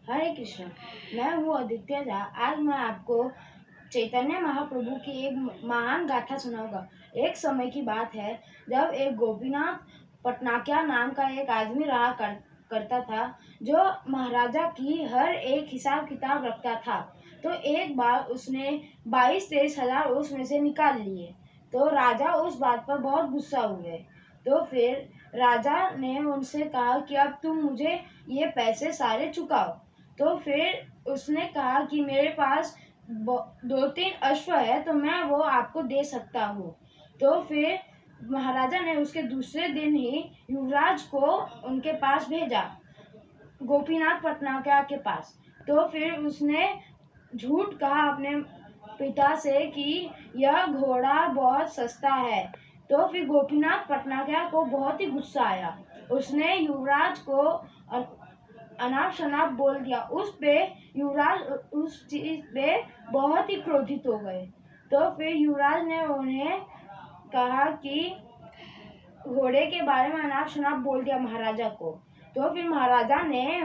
हरे कृष्ण। मैं हूँ आदित्य झा। आज मैं आपको चैतन्य महाप्रभु की एक महान गाथा सुनाऊंगा। एक समय की बात है जब एक गोपीनाथ पटनाकिया नाम का एक आदमी रहा करता था, जो महाराजा की हर एक हिसाब किताब रखता था। तो एक बार उसने 22-23 हजार उसमें से निकाल लिए। तो राजा उस बात पर बहुत गुस्सा हुए। तो फिर राजा ने उनसे कहा कि अब तुम मुझे ये पैसे सारे चुकाओ। तो फिर उसने कहा कि मेरे पास 2-3 अश्व है, तो मैं वो आपको दे सकता हूँ। तो फिर महाराजा ने उसके दूसरे दिन ही युवराज को उनके पास भेजा, गोपीनाथ पटनायक के पास। तो फिर उसने झूठ कहा अपने पिता से कि यह घोड़ा बहुत सस्ता है। तो फिर गोपीनाथ पटनायक को बहुत ही गुस्सा आया। उसने युवराज को अनाप शनाप बोल दिया। उस पे युवराज उस चीज पे बहुत ही क्रोधित हो गए। तो फिर युवराज ने उन्हें कहा कि घोड़े के बारे में अनाप शनाप बोल दिया महाराजा को। तो फिर महाराजा ने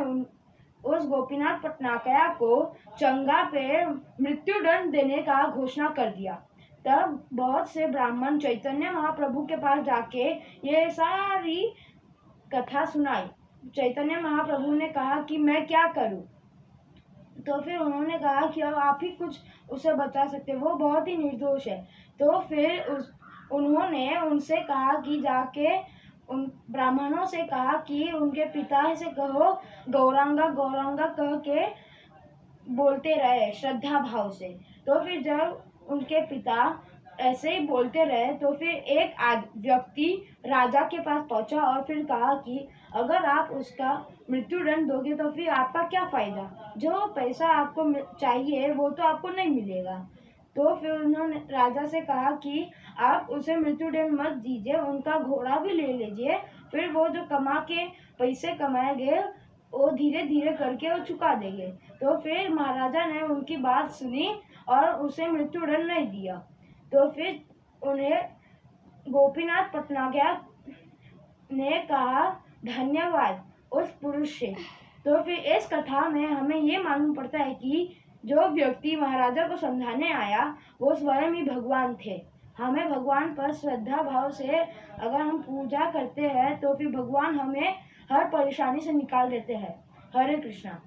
उस गोपीनाथ पटनायक को चंगा पे मृत्युदंड देने का घोषणा कर दिया। तब बहुत से ब्राह्मण चैतन्य महाप्रभु के पास जाके ये सारी कथा सुनाई। चैतन्य महाप्रभु ने कहा कि मैं क्या करूं। तो फिर उन्होंने कहा कि अब आप ही कुछ उसे बता सकते, वो बहुत ही निर्दोष है। तो फिर उन्होंने उनसे कहा कि जाके उन ब्राह्मणों से कहा कि उनके पिता से कहो गौरांगा गौरांगा कह के बोलते रहे श्रद्धा भाव से। तो फिर जब उनके पिता ऐसे ही बोलते रहे, तो फिर एक व्यक्ति राजा के पास पहुंचा और फिर कहा कि अगर आप उसका मृत्युदंड दोगे तो फिर आपका क्या फायदा, जो पैसा आपको चाहिए वो तो आपको नहीं मिलेगा। तो फिर उन्होंने राजा से कहा कि आप उसे मृत्युदंड मत दीजिए, उनका घोड़ा भी ले लीजिए, फिर वो जो कमा के पैसे कमाएंगे वो धीरे धीरे करके वो चुका देंगे। तो फिर महाराजा ने उनकी बात सुनी और उसे मृत्युदंड नहीं दिया। तो फिर उन्हें गोपीनाथ पटनायक ने कहा धन्यवाद उस पुरुष से। तो फिर इस कथा में हमें ये मालूम पड़ता है कि जो व्यक्ति महाराजा को समझाने आया वो स्वयं ही भगवान थे। हमें भगवान पर श्रद्धा भाव से अगर हम पूजा करते हैं तो फिर भगवान हमें हर परेशानी से निकाल देते हैं। हरे कृष्णा।